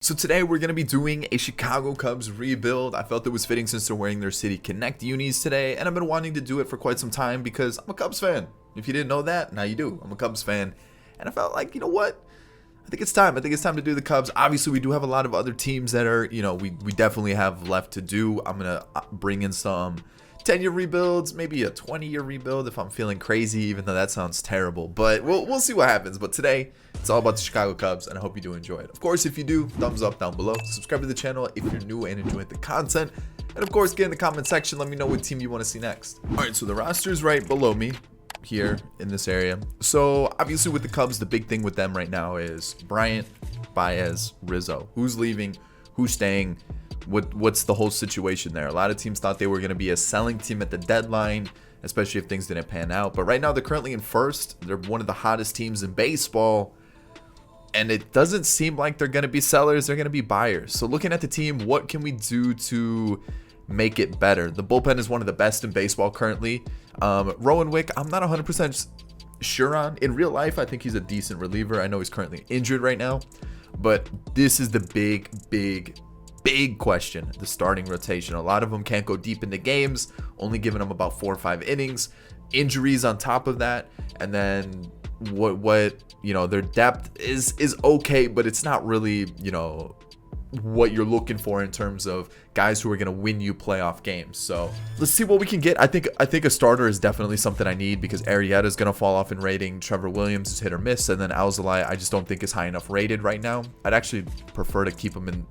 So today we're going to be doing a Chicago Cubs rebuild. I felt it was fitting since they're wearing their City Connect unis today, and I've been wanting to do it for quite some time because I'm a Cubs fan. If you didn't know that, now you do. I'm a Cubs fan, and I felt like, you know what? I think it's time. I think it's time to do the Cubs. Obviously, we do have a lot of other teams that are, we definitely have left to do. I'm going to bring in some 10-year rebuilds, maybe a 20-year rebuild if I'm feeling crazy, even though that sounds terrible. But we'll see what happens. But today, it's all about the Chicago Cubs, and I hope you do enjoy it. Of course, if you do, thumbs up down below. Subscribe to the channel if you're new and enjoying the content. And of course, get in the comment section. Let me know what team you want to see next. All right, so the roster is right below me here in this area. So obviously with the Cubs, the big thing with them right now is Bryant, Baez, Rizzo. Who's leaving? Who's staying? What's the whole situation there? A lot of teams thought they were going to be a selling team at the deadline, especially if things didn't pan out. But right now they're currently in first. They're one of the hottest teams in baseball. And it doesn't seem like they're going to be sellers. They're going to be buyers. So looking at the team, what can we do to make it better? The bullpen is one of the best in baseball currently. Rowan Wick, I'm not 100% sure on. In real life, I think he's a decent reliever. I know he's currently injured right now. But this is the big question, the starting rotation. A lot of them can't go deep into games, only giving them about 4 or 5 innings. Injuries on top of that, and then their depth is okay, but it's not really what you're looking for in terms of guys who are going to win you playoff games. So let's see what we can get. I think a starter is definitely something I need because Arrieta is going to fall off in rating. Trevor Williams is hit or miss, and then Alzolay I just don't think is high enough rated right now. I'd actually prefer to keep him in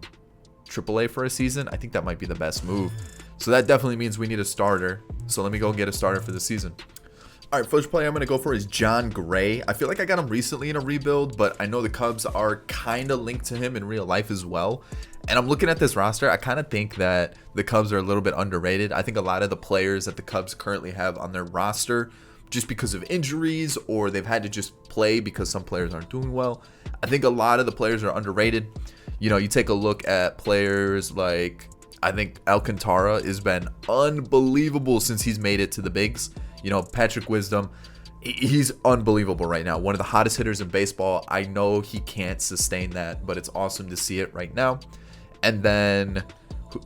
AAA for a season. I think that might be the best move. So that definitely means we need a starter. So let me go get a starter for the season. All right, first player I'm going to go for is Jon Gray. I feel like I got him recently in a rebuild, but I know the Cubs are kind of linked to him in real life as well. And I'm looking at this roster. I kind of think that the Cubs are a little bit underrated. I think a lot of the players that the Cubs currently have on their roster, just because of injuries or they've had to just play because some players aren't doing well, I think a lot of the players are underrated. You take a look at players like, I think Alcantara has been unbelievable since he's made it to the bigs. Patrick Wisdom, he's unbelievable right now. One of the hottest hitters in baseball. I know he can't sustain that, but it's awesome to see it right now. And then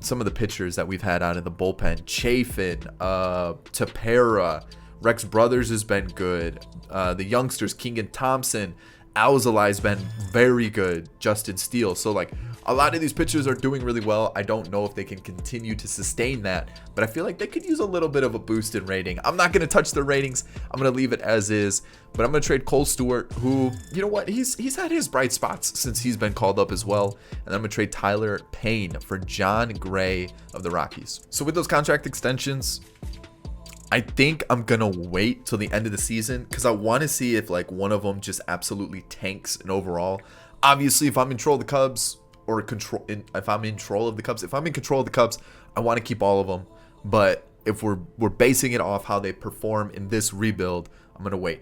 some of the pitchers that we've had out of the bullpen, Chafin, Tepera, Rex Brothers has been good. The youngsters, Keegan Thompson, Alzolay's been very good. Justin Steele. So a lot of these pitchers are doing really well. I don't know if they can continue to sustain that, but I feel like they could use a little bit of a boost in rating. I'm not going to touch the ratings. I'm going to leave it as is, but I'm going to trade Cole Stewart, who, you know what, he's had his bright spots since he's been called up as well. And I'm going to trade Tyler Payne for Jon Gray of the Rockies. So with those contract extensions, I think I'm going to wait till the end of the season because I want to see if one of them just absolutely tanks an overall. Obviously, if I'm in control of the Cubs, if I'm in control of the Cubs, I want to keep all of them. But if we're basing it off how they perform in this rebuild, I'm going to wait.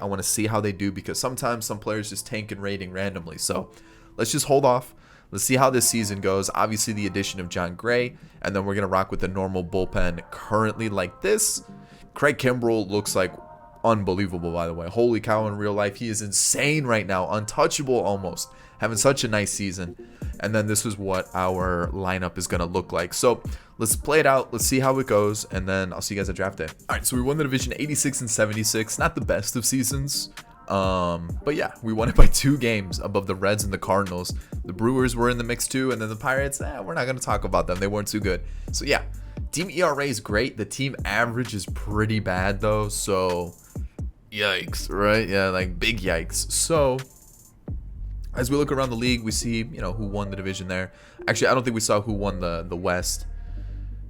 I want to see how they do because sometimes some players just tank in rating randomly. So let's just hold off. Let's see how this season goes. Obviously, the addition of Jon Gray, and then we're going to rock with the normal bullpen currently like this. Craig Kimbrell looks like unbelievable, by the way. Holy cow, in real life, he is insane right now. Untouchable almost. Having such a nice season. And then this is what our lineup is going to look like. So let's play it out. Let's see how it goes. And then I'll see you guys at draft day. All right, so we won the division 86 and 76. Not the best of seasons. But yeah, we won it by 2 games above the Reds and the Cardinals. The Brewers were in the mix too, and then the Pirates, we're not going to talk about them. They weren't too good. So yeah, team ERA is great. The team average is pretty bad though, so yikes, right? Yeah, big yikes. So as we look around the league, we see, who won the division there. Actually, I don't think we saw who won the West.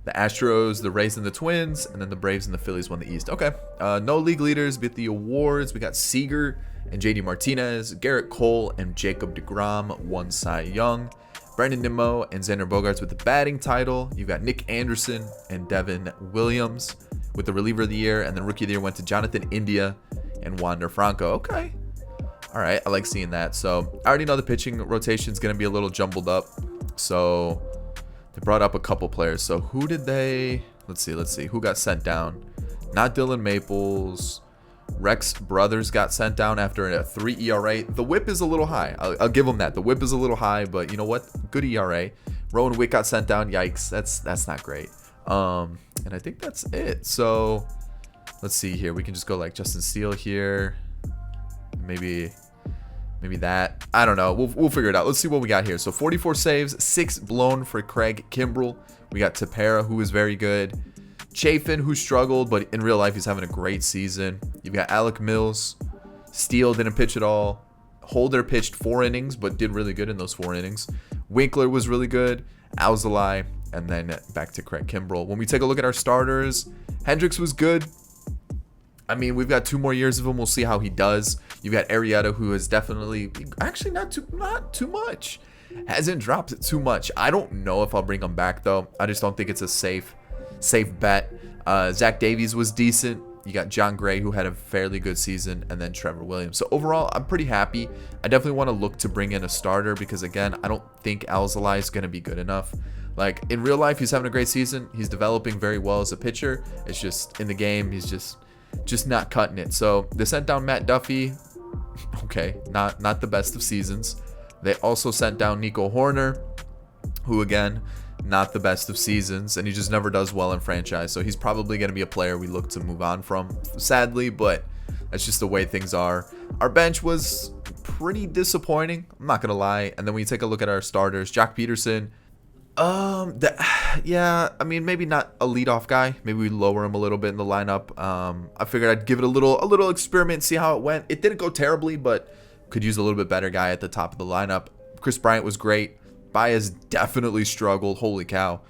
The Astros, the Rays, and the Twins, and then the Braves and the Phillies won the East. Okay. No league leaders, but the awards. We got Seager and JD Martinez, Garrett Cole, and Jacob deGrom won Cy Young. Brandon Nimmo and Xander Bogaerts with the batting title. You've got Nick Anderson and Devin Williams with the reliever of the year, and then rookie of the year went to Jonathan India and Wander Franco. Okay. All right. I like seeing that. So I already know the pitching rotation is going to be a little jumbled up. So they brought up a couple players. So who did they... Let's see. Who got sent down? Not Dylan Maples. Rex Brothers got sent down after a 3 ERA. The whip is a little high. I'll give him that. The whip is a little high, but you know what? Good ERA. Rowan Wick got sent down. Yikes. That's not great. And I think that's it. So let's see here. We can just go like Justin Steele here. Maybe that. I don't know. We'll figure it out. Let's see what we got here. So 44 saves, 6 blown for Craig Kimbrell. We got Tepera, who is very good. Chafin, who struggled, but in real life, he's having a great season. You've got Alec Mills. Steele didn't pitch at all. Holder pitched 4 innings, but did really good in those 4 innings. Winkler was really good. Alzolay, and then back to Craig Kimbrell. When we take a look at our starters, Hendricks was good. I mean, we've got 2 more years of him. We'll see how he does. You've got Arrieta, who is definitely, actually not too much. Hasn't dropped too much. I don't know if I'll bring him back, though. I just don't think it's a safe bet. Zach Davies was decent. You got John Gray, who had a fairly good season, and then Trevor Williams. So overall, I'm pretty happy. I definitely want to look to bring in a starter because, again, I don't think Alzolay is going to be good enough. Like, in real life, he's having a great season. He's developing very well as a pitcher. It's just, in the game, he's just not cutting it. So they sent down Matt Duffy. Okay, not the best of seasons. They also sent down Nico Horner, who, again, not the best of seasons, and he just never does well in franchise. So he's probably going to be a player we look to move on from, sadly, but that's just the way things are. Our bench was pretty disappointing, I'm not going to lie. And then when you take a look at our starters, Jock Peterson, yeah, I mean, maybe not a leadoff guy. Maybe we lower him a little bit in the lineup. I figured I'd give it a little experiment, see how it went. It didn't go terribly, but could use a little bit better guy at the top of the lineup. Chris Bryant was great. Baez definitely struggled. Holy cow.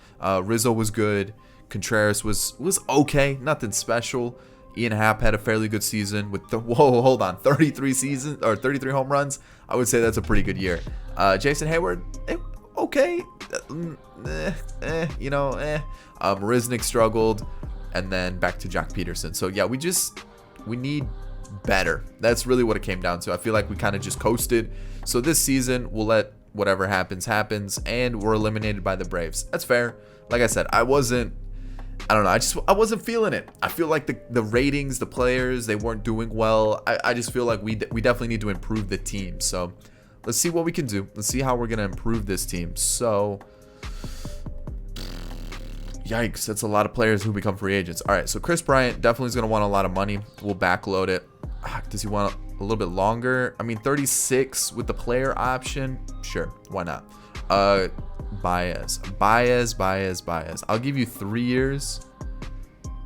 Rizzo was good. Contreras was okay. Nothing special. Ian Happ had a fairly good season with 33 home runs. I would say that's a pretty good year. Jason Hayward, okay. Marisnik struggled, and then back to Jock Peterson. So yeah, we need better. That's really what it came down to. I feel like we kind of just coasted. So this season, we'll let whatever happens, and we're eliminated by the Braves. That's fair. Like I said, I wasn't feeling it. I feel like the ratings, the players, they weren't doing well. I just feel like we definitely need to improve the team. So let's see what we can do. Let's see how we're going to improve this team. So, yikes, that's a lot of players who become free agents. All right, so Chris Bryant definitely is going to want a lot of money. We'll backload it. Does he want a little bit longer? I mean, 36 with the player option. Sure, why not? Baez. I'll give you 3 years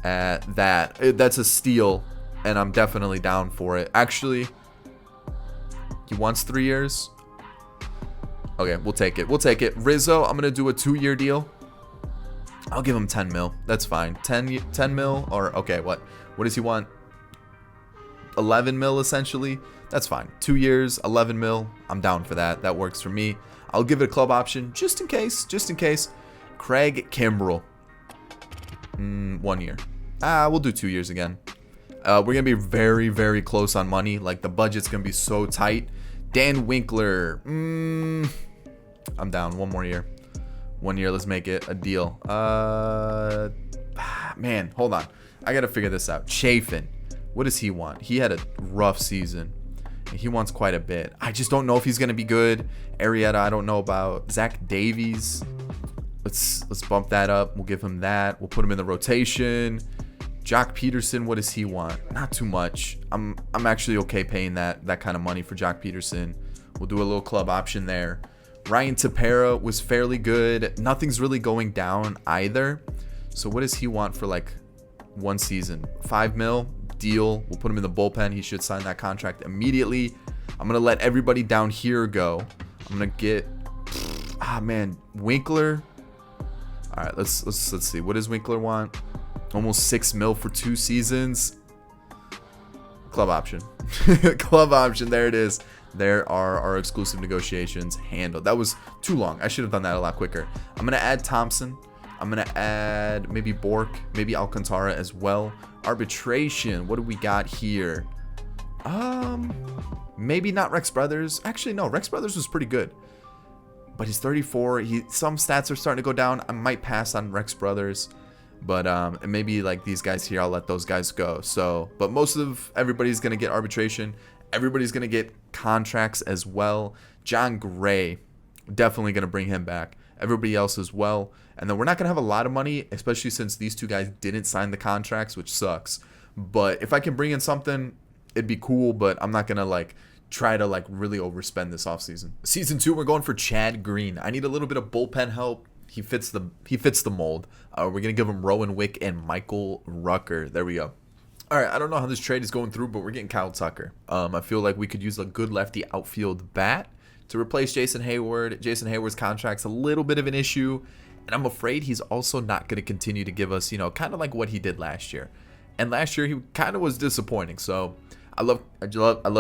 at that. That's a steal, and I'm definitely down for it. Actually, he wants 3 years. Okay, we'll take it. Rizzo, I'm going to do a 2-year deal. I'll give him 10 mil. That's fine. 10 mil, or okay, what does he want? 11 mil essentially. That's fine. 2 years, 11 mil. I'm down for that. That works for me. I'll give it a club option just in case. Craig Kimbrell. 1 year. We'll do 2 years again. We're going to be very, very close on money. Like, the budget's going to be so tight. Dan Winkler. I'm down. 1 more year. 1 year. Let's make it a deal. Man, hold on. I got to figure this out. Chafin. What does he want? He had a rough season. He wants quite a bit. I just don't know if he's going to be good. Arrieta, I don't know about. Zach Davies. Let's bump that up. We'll give him that. We'll put him in the rotation. Jock Peterson, what does he want? Not too much. I'm actually okay paying that kind of money for Jock Peterson. We'll do a little club option there. Ryan Tepera was fairly good. Nothing's really going down either. So what does he want for like 1 season? 5 mil? Deal. We'll put him in the bullpen. He should sign that contract immediately. I'm gonna let everybody down here go. I'm gonna get Winkler. All right, let's see. What does Winkler want? Almost 6 mil for 2 seasons. Club option. Club option. There it is. There are our exclusive negotiations handled. That was too long. I should have done that a lot quicker. I'm gonna add Thompson. I'm gonna add maybe Bork, maybe Alcantara as well. Arbitration, what do we got here? Maybe not Rex Brothers. Actually, no, Rex Brothers was pretty good, but he's 34. Some stats are starting to go down. I might pass on Rex Brothers. But and maybe like these guys here, I'll let those guys go. So, but most of everybody's gonna get arbitration. Everybody's gonna get contracts as well. John Gray, definitely gonna bring him back. Everybody else as well. And then we're not gonna have a lot of money, especially since these two guys didn't sign the contracts, which sucks. But if I can bring in something, it'd be cool. But I'm not gonna like try to like really overspend this offseason. Season 2, we're going for Chad Green. I need a little bit of bullpen help. He fits the mold. We're gonna give him Rowan Wick and Michael Rucker. There we go. All right, I don't know how this trade is going through, but we're getting Kyle Tucker. I feel like we could use a good lefty outfield bat to replace Jason Hayward. Jason Hayward's contract's a little bit of an issue, and I'm afraid he's also not going to continue to give us, kind of like what he did last year. And last year he kind of was disappointing. So I love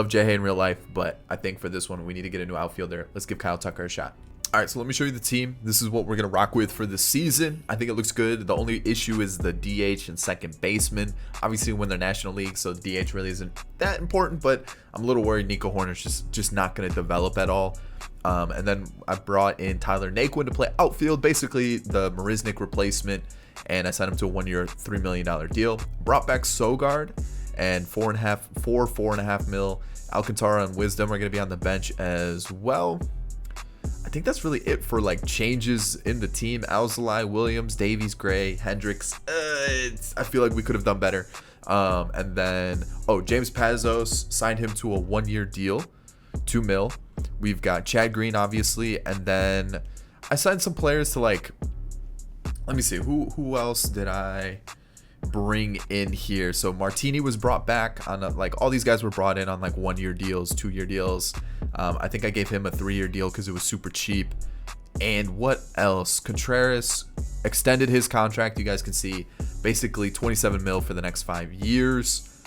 J-Hay in real life, but I think for this one we need to get a new outfielder. Let's give Kyle Tucker a shot. All right, so let me show you the team. This is what we're going to rock with for this season. I think it looks good. The only issue is the DH and second baseman. Obviously, when they're National League, so DH really isn't that important, but I'm a little worried Nico Horner's just not going to develop at all. And then I brought in Tyler Naquin to play outfield, basically the Marisnick replacement, and I signed him to a 1-year, $3 million deal. Brought back Sogard and $4.5 mil. Alcantara and Wisdom are going to be on the bench as well. I think that's really it for like changes in the team. Alzolay, Williams, Davies, Gray, Hendricks. I feel like we could have done better. And then, James Pazos, signed him to a 1-year deal, $2 mil. We've got Chad Green, obviously, and then I signed some players to like. Let me see who else did I bring in here? So Martini was brought back on like all these guys were brought in on like 1-year deals, 2-year deals. I think I gave him a 3-year deal because it was super cheap. And what else? Contreras extended his contract. You guys can see basically 27 mil for the next 5 years.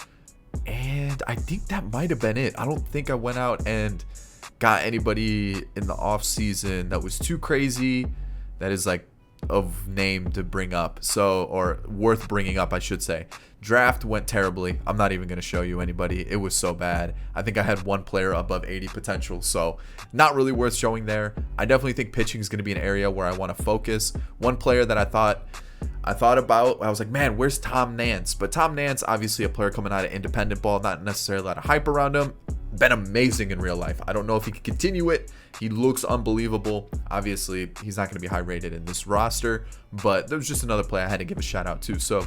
And I think that might have been it. I don't think I went out and got anybody in the off season that was too crazy. That is like of name to bring up, or worth bringing up, I should say. Draft went terribly. I'm not even going to show you anybody. It was so bad. I think I had one player above 80 potential, so not really worth showing there. I definitely think pitching is going to be an area where I want to focus. One player that I thought about, I was like, man, where's Tom Nance? But Tom Nance, obviously a player coming out of independent ball, not necessarily a lot of hype around him. Been amazing in real life. I don't know if he can continue it. He looks unbelievable. Obviously, he's not going to be high rated in this roster, but there was just another player I had to give a shout out to. So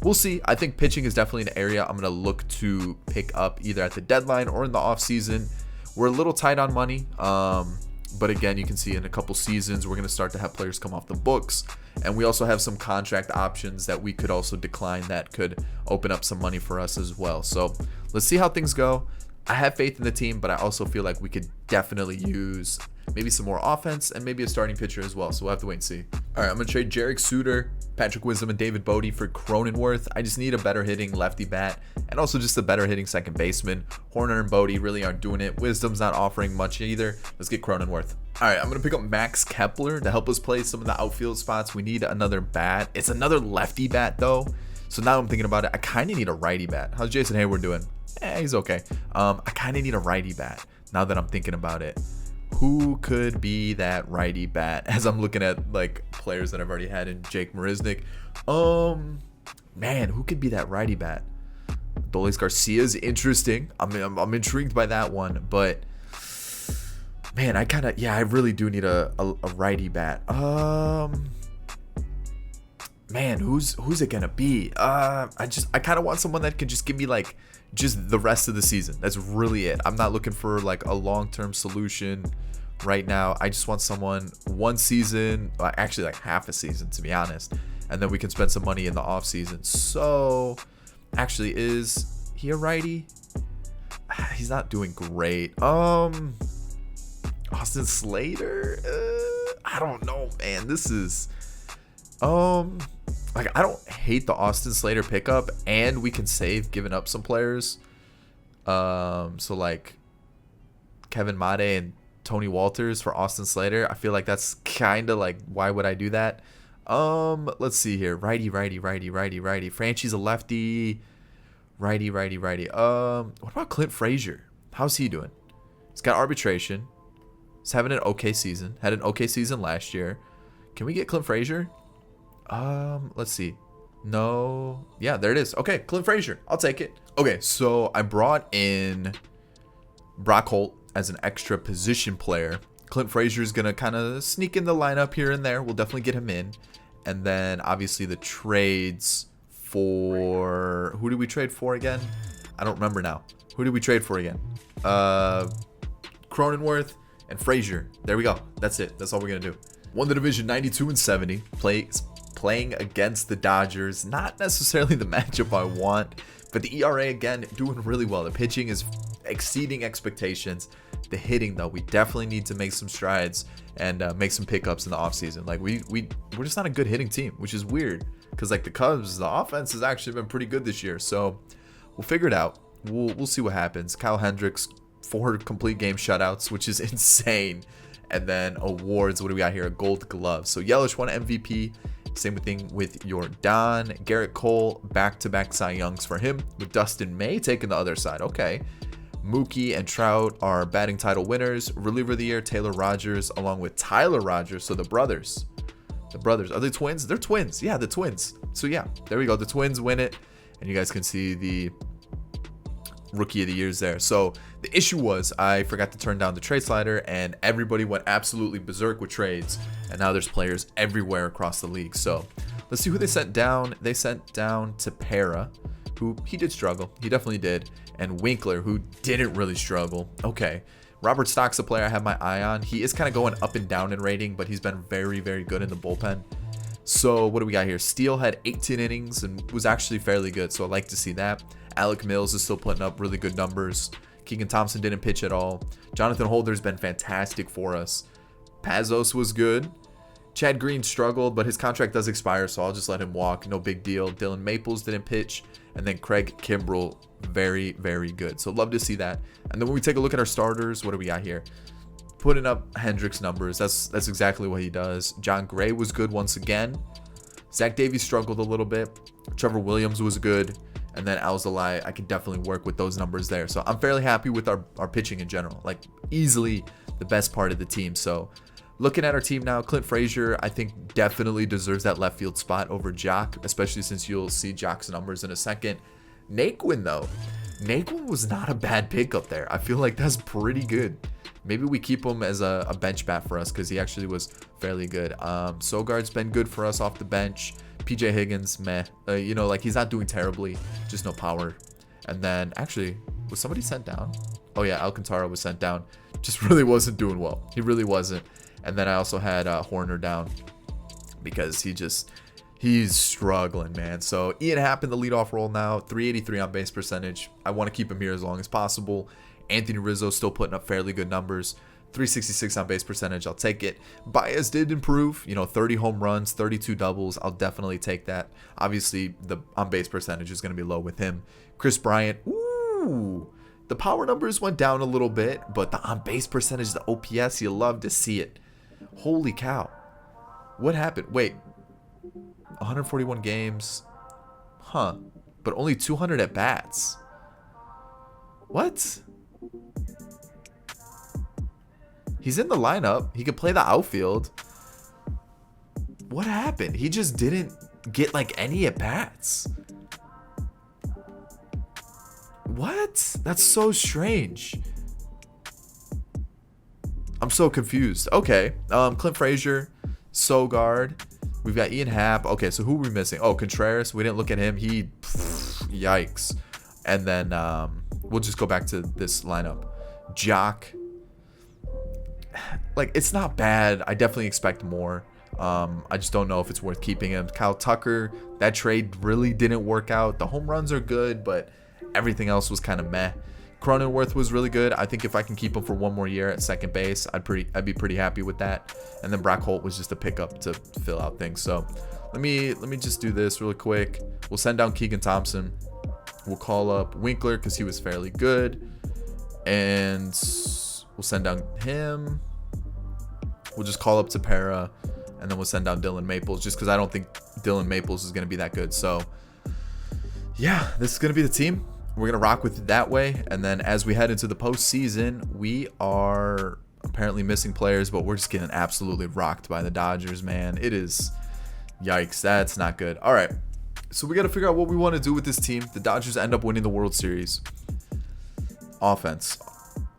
we'll see. I think pitching is definitely an area I'm going to look to pick up either at the deadline or in the off season. We're a little tight on money, but again, you can see in a couple seasons we're going to start to have players come off the books, and we also have some contract options that we could also decline that could open up some money for us as well. So let's see how things go. I have faith in the team, but I also feel like we could definitely use maybe some more offense and maybe a starting pitcher as well. So we'll have to wait and see. All right, I'm going to trade Jarek Suter, Patrick Wisdom, and David Bodie for Cronenworth. I just need a better hitting lefty bat and also just a better hitting second baseman. Horner and Bodie really aren't doing it. Wisdom's not offering much either. Let's get Cronenworth. All right, I'm going to pick up Max Kepler to help us play some of the outfield spots. We need another bat. It's another lefty bat, though. So now I'm thinking about it. I kind of need a righty bat. How's Jason Hayward doing? He's okay. I kind of need a righty bat now that I'm thinking about it. Who could be that righty bat? As I'm looking at like players that I've already had in Jake Marisnick. Man, who could be that righty bat? Dolis Garcia's interesting. I'm intrigued by that one, but man, I really do need a righty bat. Man, who's it gonna be? I kind of want someone that can just give me like just the rest of the season. That's really it. I'm not looking for like a long-term solution right now. I just want someone one season, actually like half a season to be honest, and then we can spend some money in the off season. So actually, is he a righty? He's not doing great. Austin Slater? I don't know, man. This is like, I don't hate the Austin Slater pickup, and we can save giving up some players. So like Kevin Made and Tony Walters for Austin Slater. I feel like that's kind of like, why would I do that? Let's see here. Righty. Franchi's a lefty. Righty. What about Clint Frazier? How's he doing? He's got arbitration. He's having an okay season. Had an okay season last year. Can we get Clint Frazier? Let's see. No. Yeah, there it is. Okay, Clint Frazier. I'll take it. Okay, so I brought in Brock Holt as an extra position player. Clint Frazier is going to kind of sneak in the lineup here and there. We'll definitely get him in. And then obviously the trades for... Who did we trade for again? I don't remember now. Who did we trade for again? Cronenworth and Frazier. There we go. That's it. That's all we're going to do. Won the division 92-70. Playing against the Dodgers. Not necessarily the matchup I want, but the ERA again doing really well. The pitching is exceeding expectations. The hitting though, we definitely need to make some strides and make some pickups in the offseason. Like we're just not a good hitting team, which is weird because like the Cubs, the offense has actually been pretty good this year. So we'll figure it out. We'll see what happens. Kyle Hendricks, 4 complete game shutouts, which is insane. And then awards, what do we got here? A Gold Glove. So Yelich won MVP. Same thing with your Don. Garrett Cole, back-to-back Cy Youngs for him, with Dustin May taking the other side. Okay. Mookie and Trout are batting title winners. Reliever of the year, Taylor Rogers, along with Tyler Rogers. So the brothers. Are they twins? They're twins. Yeah, the twins. So yeah, there we go. The twins win it. And you guys can see the rookie of the years there. So the issue was I forgot to turn down the trade slider and everybody went absolutely berserk with trades, and now there's players everywhere across the league. So let's see who they sent down. They sent down Tepera, who he did struggle. He definitely did. And Winkler, who didn't really struggle. Okay. Robert Stock's a player I have my eye on. He is kind of going up and down in rating, but he's been very, very good in the bullpen. So what do we got here? Steele had 18 innings and was actually fairly good, so I like to see that. Alec Mills is still putting up really good numbers. Keegan Thompson didn't pitch at all. Jonathan Holder's been fantastic for us. Pazos was good. Chad Green struggled, but his contract does expire, so I'll just let him walk. No big deal. Dylan Maples didn't pitch. And then Craig Kimbrell, very, very good. So love to see that. And then when we take a look at our starters, what do we got here? Putting up Hendricks numbers. That's exactly what he does. John Gray was good once again. Zach Davies struggled a little bit. Trevor Williams was good. And then Alzolay, I can definitely work with those numbers there. So I'm fairly happy with our pitching in general. Like easily the best part of the team. So looking at our team now, Clint Frazier, I think definitely deserves that left field spot over Jock, especially since you'll see Jock's numbers in a second. Naquin though. Naquin was not a bad pick up there. I feel like that's pretty good. Maybe we keep him as a bench bat for us because he actually was fairly good. Sogard's been good for us off the bench. PJ Higgins, meh. Like he's not doing terribly, just no power. And then actually, was somebody sent down? Oh yeah, Alcantara was sent down. Just really wasn't doing well. He really wasn't. And then I also had Horner down because he's struggling, man. So Ian Happ in the leadoff role now, 383 on base percentage. I want to keep him here as long as possible. Anthony Rizzo still putting up fairly good numbers. 366 on base percentage, I'll take it. Baez did improve, 30 home runs, 32 doubles. I'll definitely take that. Obviously, the on base percentage is going to be low with him. Chris Bryant, ooh, the power numbers went down a little bit, but the on base percentage, the OPS, you love to see it. Holy cow. What happened? Wait, 141 games. Huh. But only 200 at bats. What? He's in the lineup. He could play the outfield. What happened? He just didn't get like any at bats. What? That's so strange. I'm so confused. Okay. Clint Frazier, Sogard. We've got Ian Happ. Okay, so who are we missing? Oh, Contreras. We didn't look at him. Yikes. And then we'll just go back to this lineup. Jock. Like, it's not bad. I definitely expect more. I just don't know if it's worth keeping him. Kyle Tucker, that trade really didn't work out. The home runs are good, but everything else was kind of meh. Cronenworth was really good. I think if I can keep him for one more year at second base, I'd be pretty happy with that. And then Brock Holt was just a pickup to fill out things. So let me just do this really quick. We'll send down Keegan Thompson. We'll call up Winkler because he was fairly good. And we'll send down him. We'll just call up Tepera. And then we'll send down Dylan Maples just because I don't think Dylan Maples is going to be that good. So, yeah, this is going to be the team. We're going to rock with it that way. And then as we head into the postseason, we are apparently missing players, but we're just getting absolutely rocked by the Dodgers, man. It is, yikes, that's not good. All right. So we got to figure out what we want to do with this team. The Dodgers end up winning the World Series. Offense.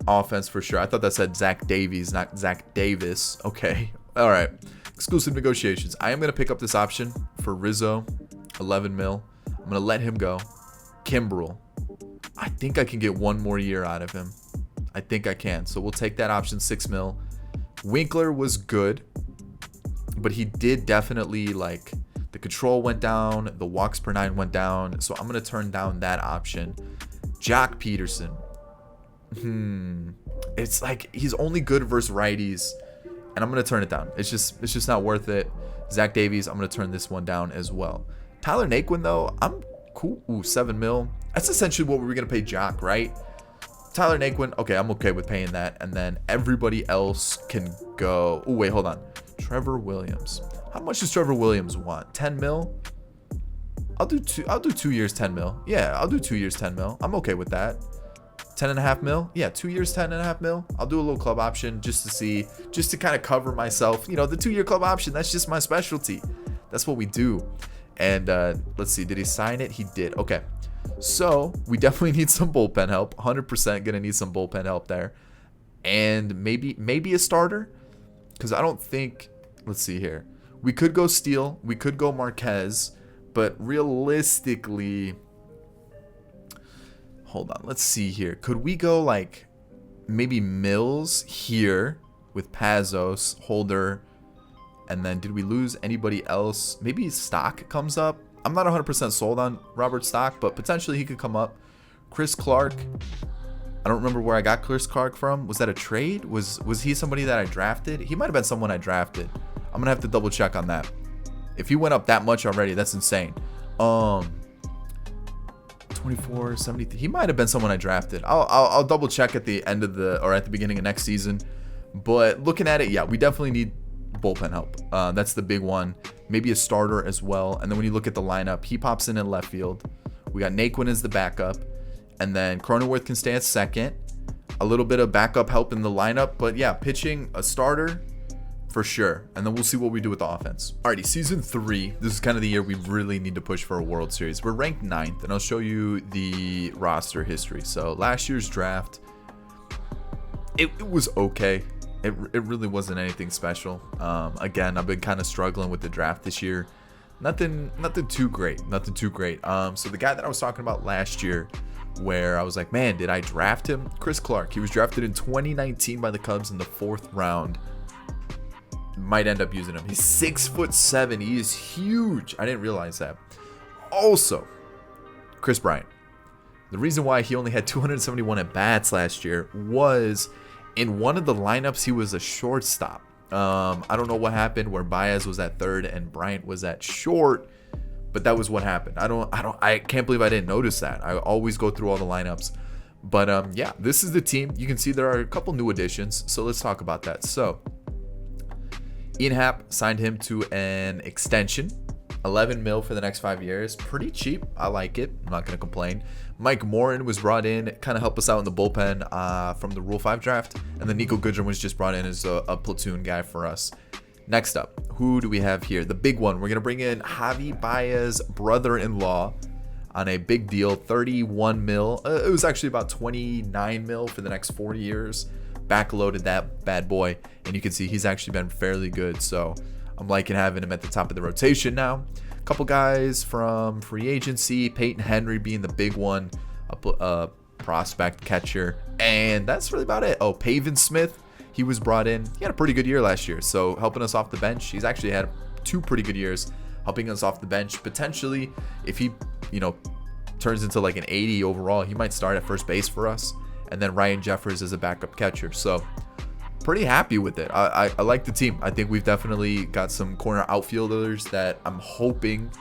Offense for sure. I thought that said Zach Davies, not Zach Davis. Okay. All right. Exclusive negotiations. I am going to pick up this option for Rizzo, 11 mil. I'm going to let him go. Kimbrel. I think I can get one more year out of him. I think I can. So we'll take that option, 6 mil. Winkler was good, but he did definitely, like, the control went down, the walks per 9 went down. So I'm going to turn down that option. Jock Peterson. It's like he's only good versus righties, and I'm going to turn it down. It's just not worth it. Zach Davies, I'm going to turn this one down as well. Tyler Naquin, though, I'm cool. Ooh, 7 mil. That's essentially what we were going to pay Jock, right? Tyler Naquin, okay, I'm okay with paying that. And then everybody else can go. Oh, wait, hold on. Trevor Williams. How much does Trevor Williams want? 10 mil? I'll do 2 years, 10 mil. Yeah, I'll do 2 years, 10 mil. I'm okay with that. 10.5 mil. Yeah, 2 years, 10.5 mil. I'll do a little club option just to see, just to kind of cover myself. You know, the 2-year club option, that's just my specialty. That's what we do. And let's see, did he sign it? He did. Okay. So we definitely need some bullpen help. 100% gonna need some bullpen help there. And maybe a starter. Because I don't think, let's see here. We could go Steele. We could go Marquez. But realistically, hold on, let's see here. Could we go like maybe Mills here with Pazos, Holder, and then did we lose anybody else? Maybe Stock comes up. I'm not 100% sold on Robert Stock, but potentially he could come up. Chris Clark. I don't remember where I got Chris Clark from. Was that a trade? Was he somebody that I drafted? He might have been someone I drafted. I'm going to have to double check on that. If he went up that much already, that's insane. 24, 70. He might have been someone I drafted. I'll double check at the end of at the beginning of next season. But looking at it, yeah, we definitely need bullpen help. That's the big one. Maybe a starter as well. And then when you look at the lineup, he pops in left field. We got Naquin as the backup. And then Cronenworth can stay at second. A little bit of backup help in the lineup. But yeah, pitching a starter for sure. And then we'll see what we do with the offense. Alrighty, season 3. This is kind of the year we really need to push for a World Series. We're ranked 9th, and I'll show you the roster history. So last year's draft, it was okay. It really wasn't anything special. Again, I've been kind of struggling with the draft this year. Nothing too great. So the guy that I was talking about last year, where I was like, man, did I draft him? Chris Clark. He was drafted in 2019 by the Cubs in the 4th round. Might end up using him. He's 6'7". He is huge. I didn't realize that. Also, Chris Bryant. The reason why he only had 271 at bats last year was in one of the lineups he was a shortstop. I don't know what happened where Baez was at third and Bryant was at short, but that was what happened. I can't believe I didn't notice that. I always go through all the lineups. But yeah, this is the team. You can see there are a couple new additions, so let's talk about that. So Ian Happ signed him to an extension, 11 mil for the next 5 years. Pretty cheap. I like it. I'm not going to complain. Mike Morin was brought in, kind of help us out in the bullpen from the Rule 5 draft. And then Nico Goodrum was just brought in as a platoon guy for us. Next up, who do we have here? The big one. We're going to bring in Javi Baez, brother-in-law, on a big deal, 31 mil. It was actually about 29 mil for the next 4 years. Backloaded that bad boy, and you can see he's actually been fairly good. So I'm liking having him at the top of the rotation now. A couple guys from free agency, Peyton Henry being the big one, a prospect catcher, and that's really about it. Oh, Pavin Smith, he was brought in. He had a pretty good year last year, so helping us off the bench. He's actually had 2 pretty good years helping us off the bench. Potentially, if he, turns into like an 80 overall, he might start at first base for us. And then Ryan Jeffers as a backup catcher. So pretty happy with it. I like the team. I think we've definitely got some corner outfielders that I'm hoping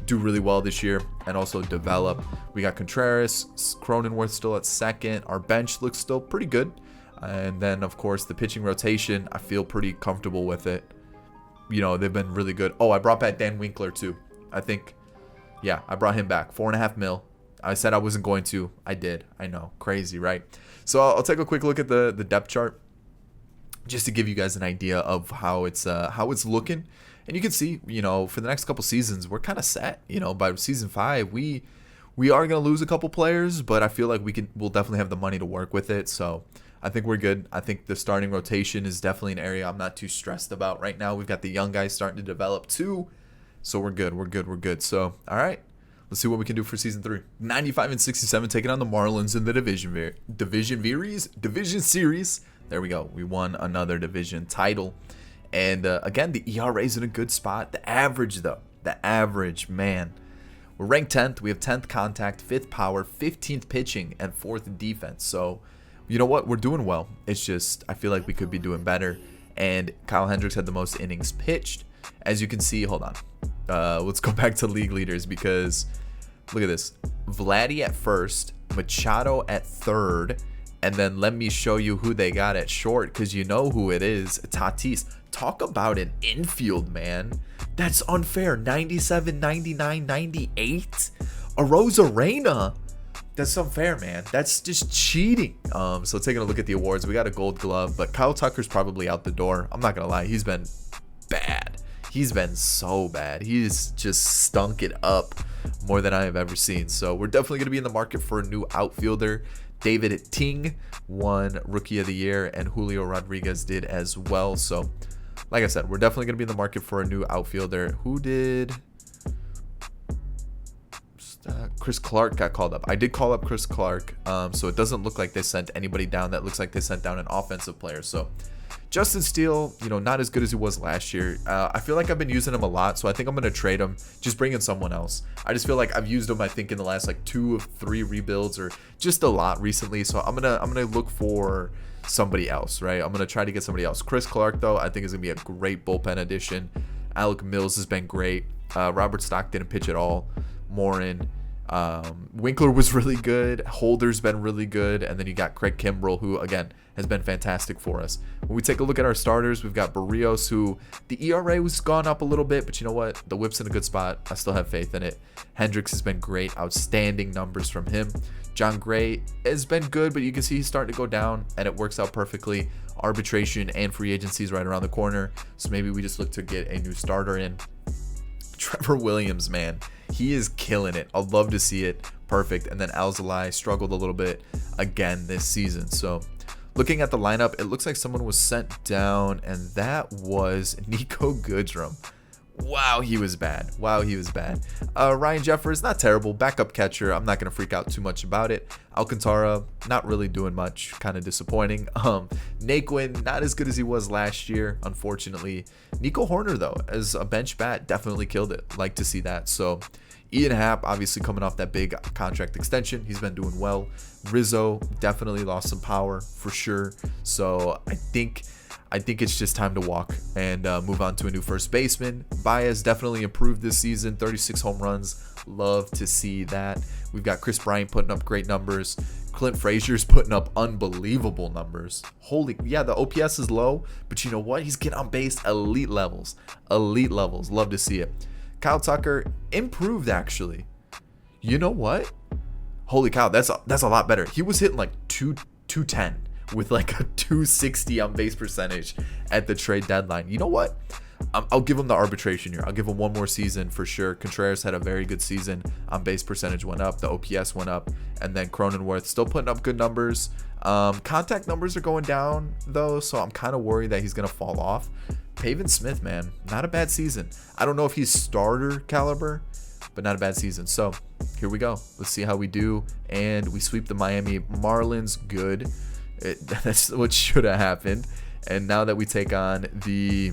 do really well this year and also develop. We got Contreras, Cronenworth still at second. Our bench looks still pretty good. And then, of course, the pitching rotation, I feel pretty comfortable with it. They've been really good. Oh, I brought back Dan Winkler too. I think, yeah, I brought him back. 4.5 mil. I said I wasn't going to. I did. I know. Crazy, right? So I'll take a quick look at the depth chart. just to give you guys an idea of how it's looking. And you can see, for the next couple seasons, we're kind of set. By season 5, we are going to lose a couple players, but I feel like we'll definitely have the money to work with it. So I think we're good. I think the starting rotation is definitely an area I'm not too stressed about right now. We've got the young guys starting to develop too. So we're good. We're good. We're good. So, all right. Let's see what we can do for season 3. 95-67, taking on the Marlins in the division series. There we go. We won another division title. And again, the ERA is in a good spot. The average, though. The average, man. We're ranked 10th. We have 10th contact, 5th power, 15th pitching, and 4th defense. So, you know what? We're doing well. It's just, I feel like we could be doing better. And Kyle Hendricks had the most innings pitched. As you can see, hold on. Let's go back to league leaders because look at this. Vladdy at first, Machado at third, and then let me show you who they got at short because you know who it is. Tatis. Talk about an infield, man. That's unfair. 97, 99, 98. Arozarena. That's unfair, man. That's just cheating. So taking a look at the awards, we got a gold glove, but Kyle Tucker's probably out the door. I'm not going to lie. He's been bad. He's been so bad. He's just stunk it up more than I have ever seen. So we're definitely going to be in the market for a new outfielder. David Ting won Rookie of the Year, and Julio Rodriguez did as well. So, like I said, we're definitely going to be in the market for a new outfielder. Who did? Chris Clark got called up. I did call up Chris Clark, so it doesn't look like they sent anybody down. That looks like they sent down an offensive player. So, Justin Steele, not as good as he was last year. I feel like I've been using him a lot, so I think I'm going to trade him. Just bring in someone else. I just feel like I've used him, I think, in the last 2 of 3 rebuilds or just a lot recently. So I'm gonna look for somebody else, right? I'm gonna try to get somebody else. Chris Clark, though, I think is gonna be a great bullpen addition. Alec Mills has been great. Robert Stock didn't pitch at all. Morin. Winkler was really good. Holder's been really good. And then you got Craig Kimbrell, who, again, has been fantastic for us. When we take a look at our starters, we've got Barrios, who the ERA was gone up a little bit, but you know what? The whip's in a good spot. I still have faith in it. Hendricks has been great. Outstanding numbers from him. John Gray has been good, but you can see he's starting to go down, and it works out perfectly. Arbitration and free agency is right around the corner, so maybe we just look to get a new starter in. Trevor Williams, man, he is killing it. I'd love to see it. Perfect. And then Alzolay struggled a little bit again this season. So looking at the lineup, it looks like someone was sent down, and that was Nico Goodrum. Wow, he was bad. Wow, he was bad. Ryan Jeffers, not terrible. Backup catcher. I'm not going to freak out too much about it. Alcantara, not really doing much. Kind of disappointing. Naquin, not as good as he was last year, unfortunately. Nico Horner, though, as a bench bat, definitely killed it. Like to see that. So Ian Happ, obviously coming off that big contract extension. He's been doing well. Rizzo definitely lost some power for sure. So I think it's just time to walk and move on to a new first baseman. Baez definitely improved this season. 36 home runs. Love to see that. We've got Chris Bryant putting up great numbers. Clint Frazier's putting up unbelievable numbers. Yeah, the OPS is low, but you know what? He's getting on base elite levels. Elite levels. Love to see it. Kyle Tucker improved, actually. You know what? Holy cow, that's a lot better. He was hitting 210 with a 260 on base percentage at the trade deadline. You know what? I'll give him the arbitration here. I'll give him one more season for sure. Contreras had a very good season. On base percentage went up. The OPS went up. And then Cronenworth still putting up good numbers. Contact numbers are going down, though, so I'm kind of worried that he's going to fall off. Pavin Smith, man, not a bad season. I don't know if he's starter caliber, but not a bad season. So here we go. Let's see how we do. And we sweep the Miami Marlins. Good. That's what should have happened. And now that we take on the...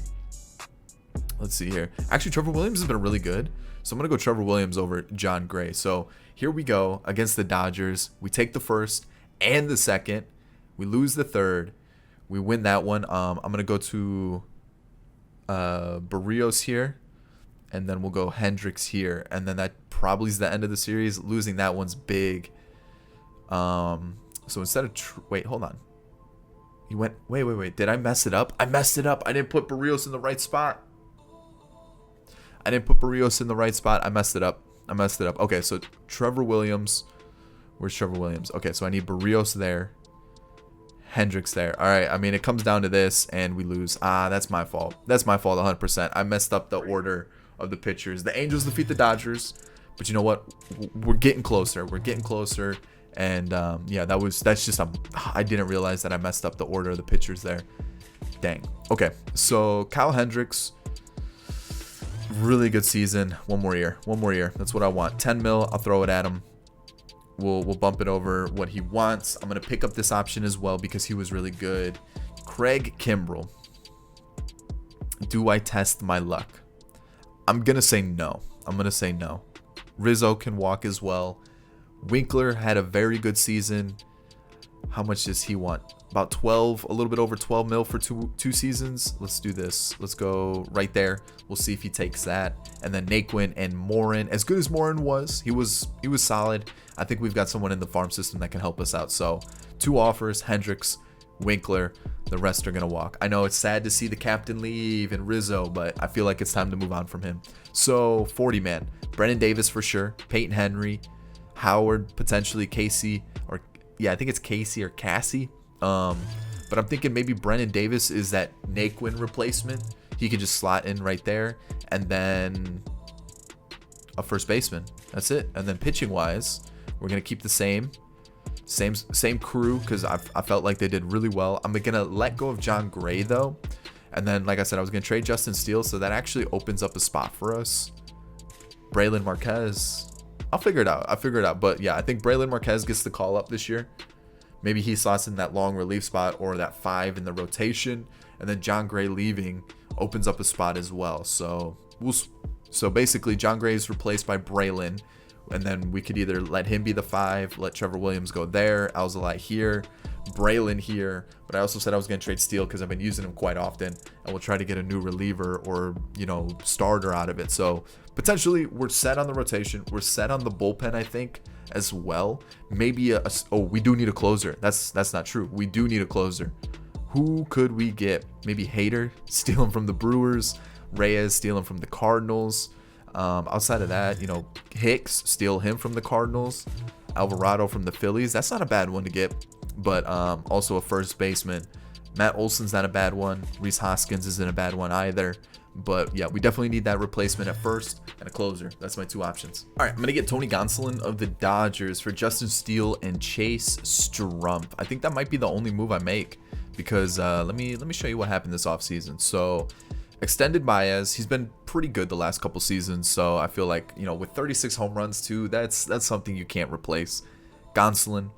Let's see here. Actually, Trevor Williams has been really good. So I'm going to go Trevor Williams over John Gray. So here we go against the Dodgers. We take the first and the second. We lose the third. We win that one. I'm going to go to Barrios here. And then we'll go Hendricks here. And then that probably is the end of the series. Losing that one's big. So instead of... wait, hold on. You went... Wait. Did I mess it up? I messed it up. I didn't put Barrios in the right spot. I messed it up. Okay, so Trevor Williams. Where's Trevor Williams? Okay, so I need Barrios there. Hendricks there. All right. I mean, it comes down to this, and we lose. That's my fault. That's my fault 100%. I messed up the order of the pitchers. The Angels defeat the Dodgers, but you know what? We're getting closer. We're getting closer. And yeah, that's just I didn't realize that I messed up the order of the pitchers there. Dang. Okay. So Kyle Hendricks, really good season. One more year. That's what I want. 10 mil. I'll throw it at him. We'll bump it over what he wants. I'm going to pick up this option as well because he was really good. Craig Kimbrell. Do I test my luck? I'm going to say no. Rizzo can walk as well. Winkler had a very good season. How much does he want? About 12, a little bit over 12 mil for two seasons. Let's do this. Let's go right there. We'll see if he takes that. And then Naquin and Morin. As good as Morin was, he was solid. I think we've got someone in the farm system that can help us out. So 2 offers, Hendricks, Winkler. The rest are going to walk. I know it's sad to see the captain leave and Rizzo, but I feel like it's time to move on from him. So 40 man. Brennan Davis for sure. Peyton Henry. Howard, potentially Casey. Or yeah, I think it's Casey or Cassie. But I'm thinking maybe Brennan Davis is that Naquin replacement. He could just slot in right there. And then a first baseman. That's it. And then pitching wise, we're going to keep the same crew because I felt like they did really well. I'm going to let go of John Gray though. And then, like I said, I was going to trade Justin Steele. So that actually opens up a spot for us. Braylon Marquez. I'll figure it out. But yeah, I think Braylon Marquez gets the call up this year. Maybe he slots in that long relief spot or that 5 in the rotation. And then John Gray leaving opens up a spot as well. So basically John Gray is replaced by Braylon. And then we could either let him be the 5, let Trevor Williams go there, Alzolay here, Braylon here. But I also said I was going to trade Steele because I've been using him quite often. And we'll try to get a new reliever or, starter out of it. So potentially we're set on the rotation. We're set on the bullpen, I think, as well. Maybe we do need a closer. That's not true. We do need a closer. Who could we get? Maybe Hader, steal him from the Brewers. Reyes, steal him from the Cardinals. Outside of that, Hicks, steal him from the Cardinals. Alvarado from the Phillies. That's not a bad one to get. But also a first baseman. Matt Olson's not a bad one. Rhys Hoskins isn't a bad one either. But yeah, we definitely need that replacement at first and a closer. That's my 2 options. All right, I'm going to get Tony Gonsolin of the Dodgers for Justin Steele and Chase Strumpf. I think that might be the only move I make because let me show you what happened this offseason. So extended Baez. He's been pretty good the last couple seasons. So I feel like, with 36 home runs too, that's something you can't replace. Gonsolin.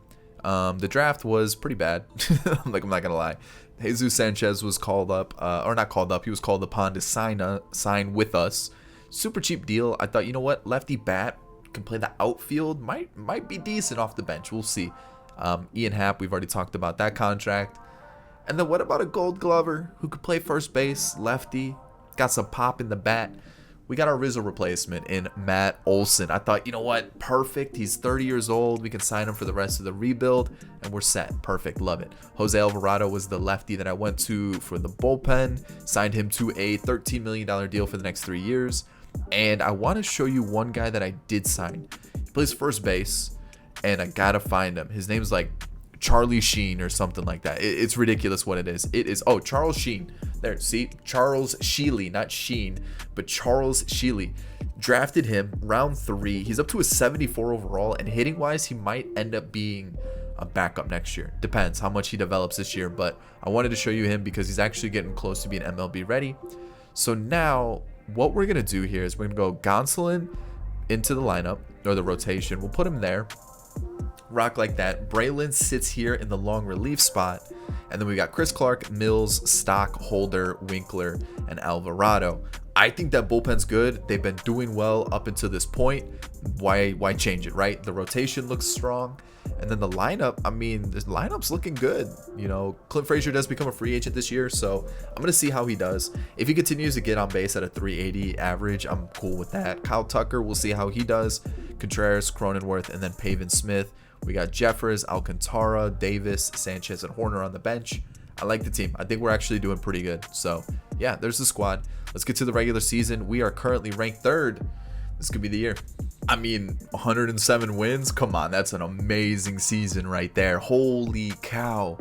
The draft was pretty bad. I'm not going to lie. Jesus Sanchez was called up, or not called up. He was called upon to sign with us. Super cheap deal. I thought, lefty bat can play the outfield. Might be decent off the bench. We'll see. Ian Happ, we've already talked about that contract. And then what about a Gold Glover who could play first base, lefty, got some pop in the bat? We got our Rizzo replacement in Matt Olson. I thought, perfect. He's 30 years old. We can sign him for the rest of the rebuild, and we're set. Perfect. Love it. Jose Alvarado was the lefty that I went to for the bullpen. Signed him to a $13 million deal for the next 3 years. And I want to show you one guy that I did sign. He plays first base, and I got to find him. His name's like Charlie Sheen or something like that. It's ridiculous what it is. It is, Charles Sheen. There, see? Charles Sheely, not Sheen, but Charles Sheely. Drafted him round 3. He's up to a 74 overall, and hitting wise, he might end up being a backup next year. Depends how much he develops this year, but I wanted to show you him because he's actually getting close to being MLB ready. So now what we're going to do here is we're going to go Gonsolin into the lineup or the rotation. We'll put him there. Rock like that. Braylon sits here in the long relief spot. And then we got Chris Clark, Mills, Stock, Holder, Winkler, and Alvarado. I think that bullpen's good. They've been doing well up until this point. Why change it, right? The rotation looks strong. And then the lineup, the lineup's looking good. Clint Frazier does become a free agent this year, so I'm going to see how he does. If he continues to get on base at a 380 average, I'm cool with that. Kyle Tucker, we'll see how he does. Contreras, Cronenworth, and then Pavin Smith. We got Jeffers, Alcantara, Davis, Sanchez, and Horner on the bench. I like the team. I think we're actually doing pretty good. So, yeah, there's the squad. Let's get to the regular season. We are currently ranked 3rd. This could be the year. 107 wins. Come on, that's an amazing season right there. Holy cow.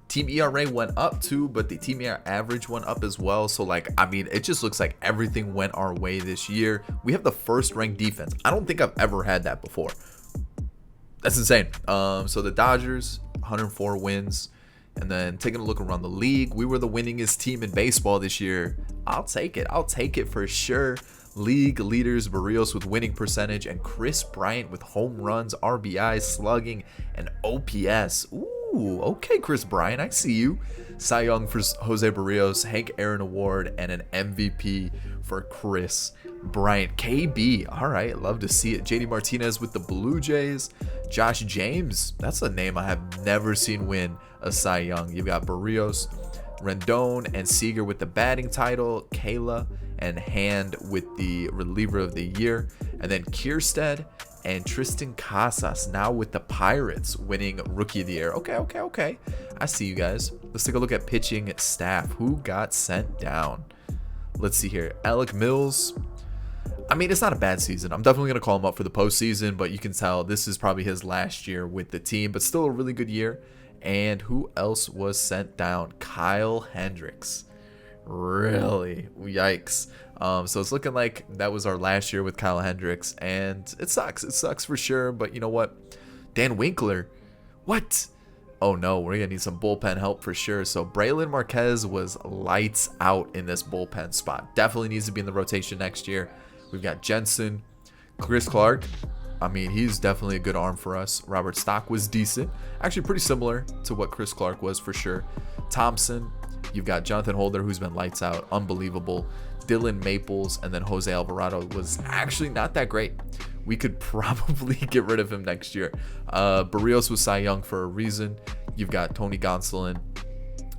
Team ERA went up too, but the team ERA average went up as well. So like, I mean, it just looks like everything went our way this year. We have the first ranked defense. I don't think I've ever had that before. That's insane. So the Dodgers, 104 wins. And then taking a look around the league, we were the winningest team in baseball this year. I'll take it. I'll take it for sure. League leaders, Barrios with winning percentage and Chris Bryant with home runs, RBIs, slugging, and OPS. Ooh, okay, Chris Bryant, I see you. Cy Young for Jose Barrios, Hank Aaron Award, and an MVP for Chris Bryant. KB, all right, love to see it. JD Martinez with the Blue Jays. Josh James, that's a name I have never seen win a Cy Young. You've got Barrios, Rendon, and Seager with the batting title. Kayla and Hand with the reliever of the year. And then Kierstead and Tristan Casas now with the Pirates winning Rookie of the Year. Okay. I see you guys. Let's take a look at pitching staff. Who got sent down? Let's see here. Alec Mills. I mean, it's not a bad season. I'm definitely going to call him up for the postseason, but you can tell this is probably his last year with the team, but still a really good year. And who else was sent down? Kyle Hendricks. Really? Yikes. So it's looking like that was our last year with Kyle Hendricks, and it sucks. It sucks for sure, but you know what? Dan Winkler. What? Oh no, we're going to need some bullpen help for sure. So Braylon Marquez was lights out in this bullpen spot. Definitely needs to be in the rotation next year. We've got Jensen, Chris Clark. I mean, he's definitely a good arm for us. Robert Stock was decent. Actually, pretty similar to what Chris Clark was for sure. Thompson. You've got Jonathan Holder, who's been lights out. Unbelievable. Dylan Maples, and then Jose Alvarado was actually not that great. We could probably get rid of him next year. Barrios was Cy Young for a reason. You've got Tony Gonsolin.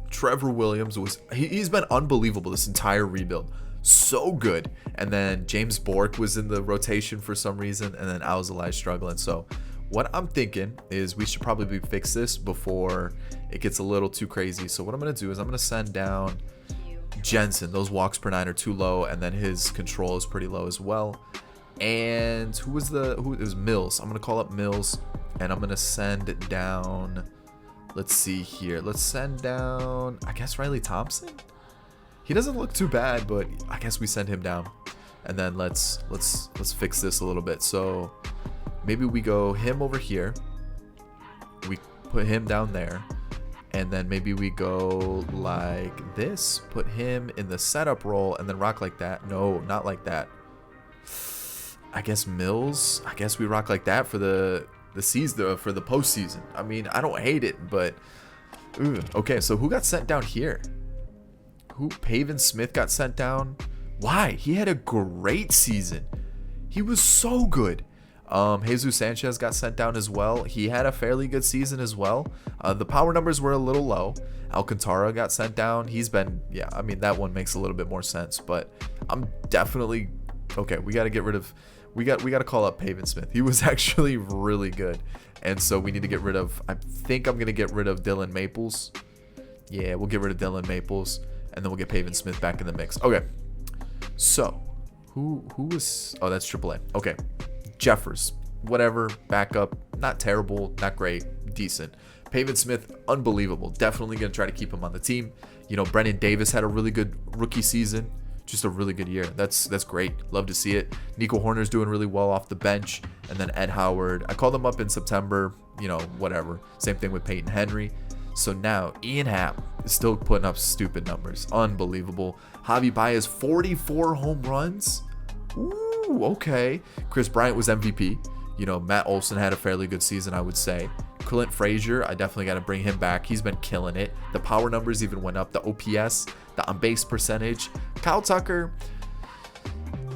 Trevor Williams he's been unbelievable this entire rebuild. So good. And then James Bork was in the rotation for some reason, and then Alzolay struggling. So what I'm thinking is we should probably fix this before it gets a little too crazy. So what I'm going to do is I'm going to send down Jensen. Those walks per 9 are too low, and then his control is pretty low as well. And who is Mills? I'm going to call up Mills, and I'm going to send down, let's see here. Let's send down, I guess, Riley Thompson. He doesn't look too bad, but I guess we send him down. And then let's fix this a little bit. So maybe we go him over here. We put him down there. And then maybe we go like this. Put him in the setup role and then rock like that. No, not like that. I guess Mills. I guess we rock like that for the season, for the postseason. I mean, I don't hate it, but okay. So who got sent down here? Pavin Smith got sent down. Why? He had a great season. He was so good. Jesus Sanchez got sent down as well. He had a fairly good season as well. The power numbers were a little low. Alcantara got sent down. He's been, yeah, I mean, that one makes a little bit more sense, but I'm definitely, okay, we got to get rid of, we got to call up Pavin Smith. He was actually really good. And so we need to get rid of, I think I'm going to get rid of Dylan Maples. Yeah, we'll get rid of Dylan Maples. And then we'll get Pavin Smith back in the mix. Okay. So, who was... Oh, that's AAA. Okay. Jeffers. Whatever. Backup. Not terrible. Not great. Decent. Pavin Smith, unbelievable. Definitely going to try to keep him on the team. You know, Brennan Davis had a really good rookie season. Just a really good year. That's great. Love to see it. Nico Horner's doing really well off the bench. And then Ed Howard. I called him up in September. You know, whatever. Same thing with Peyton Henry. So now Ian Happ is still putting up stupid numbers. Unbelievable. Javi Baez, 44 home runs. Ooh, okay. Chris Bryant was MVP. You know, Matt Olson had a fairly good season, I would say. Clint Frazier, I definitely got to bring him back. He's been killing it. The power numbers even went up. The OPS, the on-base percentage. Kyle Tucker,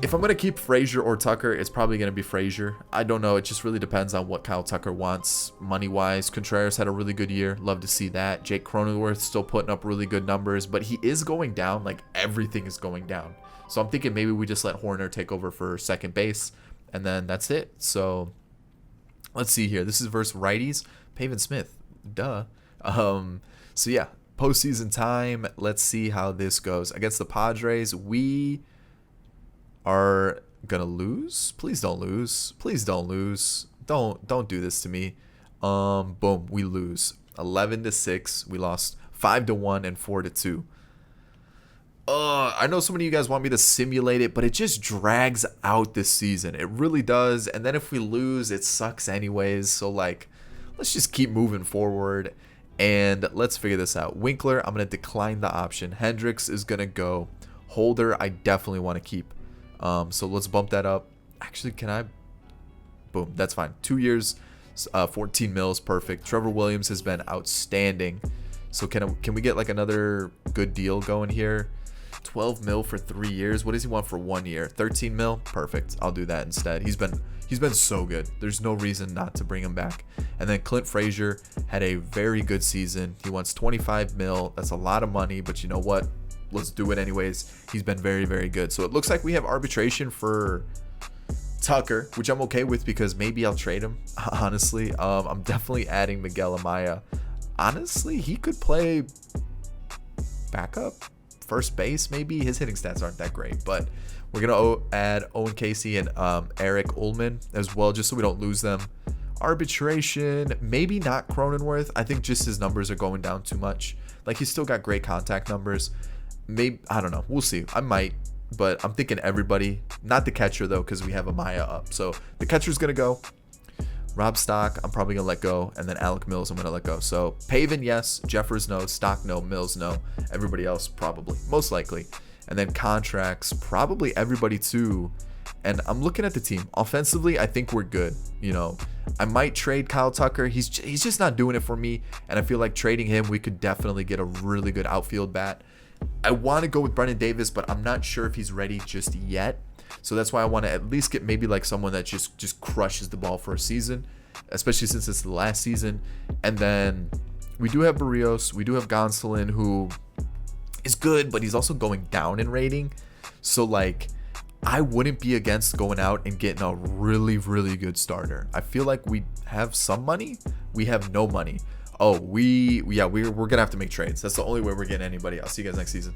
if I'm going to keep Frazier or Tucker, it's probably going to be Frazier. I don't know. It just really depends on what Kyle Tucker wants money-wise. Contreras had a really good year. Love to see that. Jake Cronenworth still putting up really good numbers, but he is going down. Like, everything is going down. So I'm thinking maybe we just let Horner take over for second base, and then that's it. So let's see here. This is versus righties. Pavin Smith. Duh. So, yeah, postseason time. Let's see how this goes. Against the Padres, we are gonna lose. Please don't lose. Please don't lose. Don't do this to me. Boom, we lose. 11-6. We lost 5-1 and 4-2. I know so many of you guys want me to simulate it, but it just drags out this season. It really does. And then if we lose, it sucks anyways. So, like, let's just keep moving forward. And let's figure this out. Winkler, I'm going to decline the option. Hendricks is going to go. Holder, I definitely want to keep. So let's bump that up. Actually, can I? Boom, that's fine. 2 years, 14 mils, perfect. Trevor Williams has been outstanding. So can we get like another good deal going here? 12 mil for 3 years. What does he want for 1 year? 13 mil? Perfect. I'll do that instead. He's been so good. There's no reason not to bring him back. And then Clint Frazier had a very good season. He wants 25 mil. That's a lot of money, but you know what? Let's do it anyways. He's been very, very good. So it looks like we have arbitration for Tucker, which I'm okay with because maybe I'll trade him. Honestly, I'm definitely adding Miguel Amaya. Honestly, he could play backup, first base maybe. His hitting stats aren't that great, but we're gonna add Owen Casey and Eric Ullman as well, just so we don't lose them. Arbitration, maybe not Cronenworth. I think just his numbers are going down too much. Like, he's still got great contact numbers. Maybe, I don't know. We'll see. I might, but I'm thinking everybody. Not the catcher though, because we have Amaya up. So the catcher's gonna go. Rob Stock, I'm probably gonna let go, and then Alec Mills, I'm gonna let go. So Pavin, yes. Jeffers, no. Stock, no. Mills, no. Everybody else, probably, most likely. And then contracts, probably everybody too. And I'm looking at the team offensively. I think we're good. You know, I might trade Kyle Tucker. He's just not doing it for me, and I feel like trading him, we could definitely get a really good outfield bat. I want to go with Brendan Davis, but I'm not sure if he's ready just yet. So that's why I want to at least get maybe like someone that just crushes the ball for a season, especially since it's the last season. And then we do have Barrios. We do have Gonsolin, who is good, but he's also going down in rating. So, like, I wouldn't be against going out and getting a really, really good starter. I feel like we have some money. We have no money. Oh, we're gonna have to make trades. That's the only way we're getting anybody. I'll see you guys next season.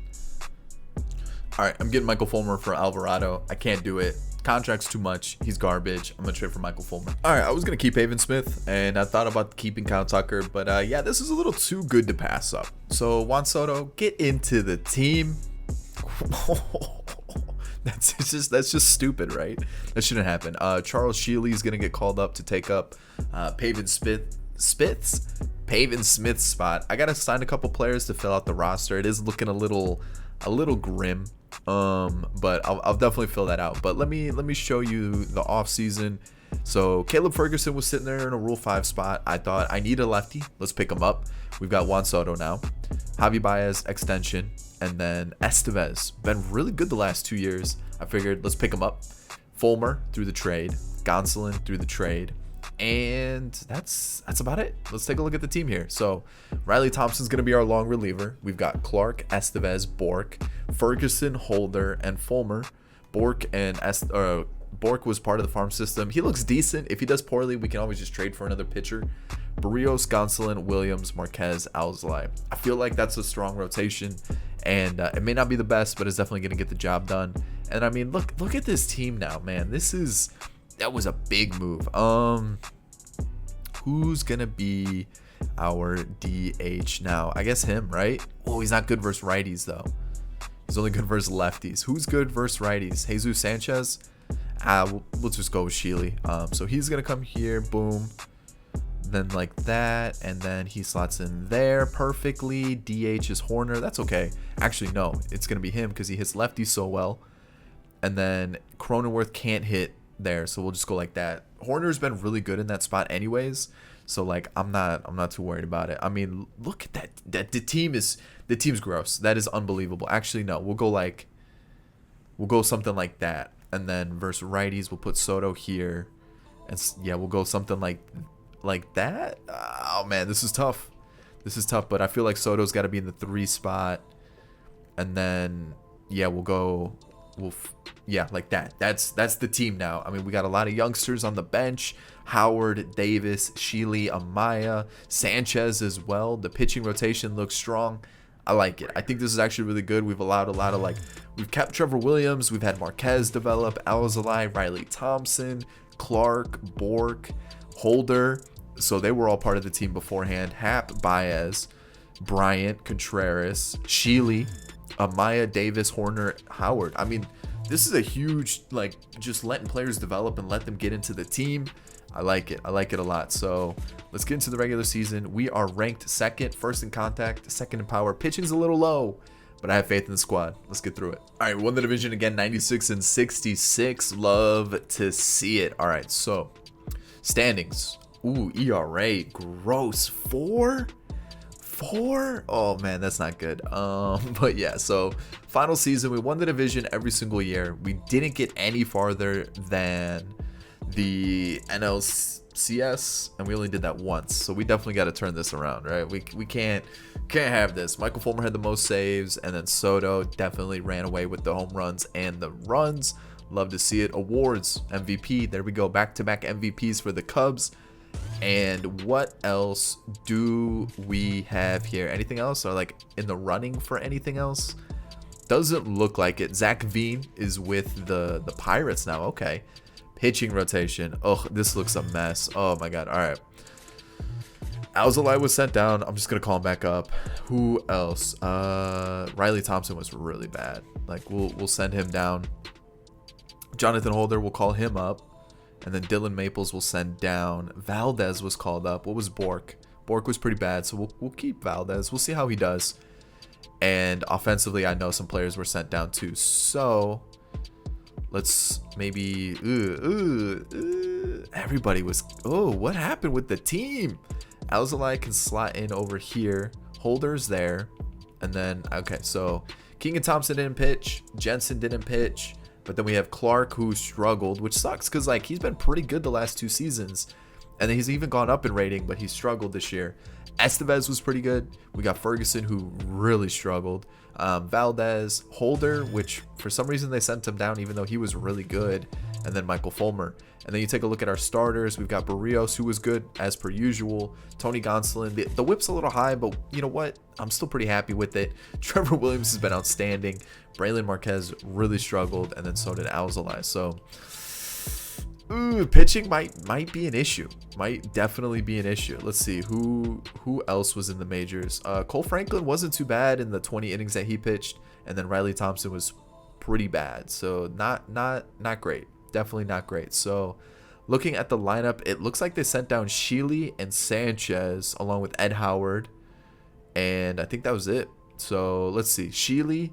All right, I'm getting Michael Fulmer for Alvarado. I can't do it. Contract's too much. He's garbage. I'm gonna trade for Michael Fulmer. All right, I was gonna keep Pavin Smith, and I thought about keeping Kyle Tucker, but yeah, this is a little too good to pass up. So Juan Soto, get into the team. That's just stupid, right? That shouldn't happen. Charles Shealy is gonna get called up to take up Pavin Smith's spot. I gotta sign a couple players to fill out the roster. It is looking a little grim, but I'll definitely fill that out. But let me show you the offseason. So Caleb Ferguson was sitting there in a Rule 5 spot. I thought, I need a lefty. Let's pick him up. We've got Juan Soto now. Javi Baez extension, and then Estevez. Been really good the last 2 years. I figured, let's pick him up. Fulmer through the trade. Gonsolin through the trade. And that's about it. Let's take a look at the team here. So Riley Thompson's going to be our long reliever. We've got Clark, Estevez, Bork, Ferguson, Holder, and Fulmer. Bork was part of the farm system. He looks decent. If he does poorly, we can always just trade for another pitcher. Barrios, Gonsolin, Williams, Marquez, Alzolay. I feel like that's a strong rotation, and it may not be the best, but it's definitely going to get the job done. And I mean, look at this team now, man. That was a big move. Who's gonna be our DH now? I guess him, right? Oh, he's not good versus righties though. He's only good versus lefties. Who's good versus righties? Jesus Sanchez. We'll just go with Shealy. So he's gonna come here, boom, then like that, and then he slots in there perfectly. DH is Horner. That's okay. Actually, no, it's gonna be him because he hits lefties so well. And then Cronenworth can't hit there, so we'll just go like that. Horner's been really good in that spot anyways, so like I'm not too worried about it. I mean, look at that. The team's gross. That is unbelievable. Actually, no, we'll go something like that, and then versus righties we'll put Soto here, and yeah, we'll go something like that. Oh man, this is tough, but I feel like Soto's got to be in the 3 spot, and then yeah, yeah, like that. That's the team now. I mean, we got a lot of youngsters on the bench. Howard, Davis, Shealy, Amaya, Sanchez as well. The pitching rotation looks strong. I like it. I think this is actually really good. We've allowed a lot of we've kept Trevor Williams. We've had Marquez develop, Alzolay, Riley Thompson, Clark, Bork, Holder. So they were all part of the team beforehand. Hap, Baez, Bryant, Contreras, Sheely, Amaya, Davis, Horner, Howard. I mean, this is a huge, like, just letting players develop and let them get into the team. I like it. I like it a lot. So let's get into the regular season. We are ranked second, first in contact, second in power. Pitching's a little low, but I have faith in the squad. Let's get through it. All right, we won the division again, 96 and 66. Love to see it. All right, so standings. Ooh, ERA, gross, 4? Oh man, that's not good. But yeah, so final season, we won the division every single year. We didn't get any farther than the NLCS, and we only did that once. So we definitely got to turn this around, right? We can't have this. Michael Fulmer had the most saves, and then Soto definitely ran away with the home runs and the runs. Love to see it. Awards, MVP. There we go. Back-to-back MVPs for the Cubs. And what else do we have here? Anything else? Or like in the running for anything else? Doesn't look like it. Zach Veen is with the Pirates now. Okay. Pitching rotation. Oh, this looks a mess. Oh my god. All right. Alzolay was sent down. I'm just gonna call him back up. Who else? Riley Thompson was really bad. Like we'll send him down. Jonathan Holder, we'll call him up. And then Dylan Maples will send down. Valdez was called up. What was Bork? Bork was pretty bad, so we'll keep Valdez. We'll see how he does. And offensively, I know some players were sent down too. So let's maybe... everybody was... Oh, what happened with the team? Alzolay can slot in over here. Holder's there. And then, okay, so King and Thompson didn't pitch. Jensen didn't pitch. But then we have Clark, who struggled, which sucks because like he's been pretty good the last 2 seasons. And then he's even gone up in rating, but he struggled this year. Estevez was pretty good. We got Ferguson, who really struggled. Valdez, Holder, which for some reason they sent him down even though he was really good. And then Michael Fulmer. And then you take a look at our starters. We've got Barrios, who was good as per usual. Tony Gonsolin. The whip's a little high, but you know what? I'm still pretty happy with it. Trevor Williams has been outstanding. Braylon Marquez really struggled, and then so did Alzolay. So, pitching might be an issue. Might definitely be an issue. Let's see who else was in the majors. Cole Franklin wasn't too bad in the 20 innings that he pitched, and then Riley Thompson was pretty bad. So not great. Definitely not great. So looking at the lineup, it looks like they sent down Sheely and Sanchez along with Ed Howard, and I think that was it. So let's see. Sheely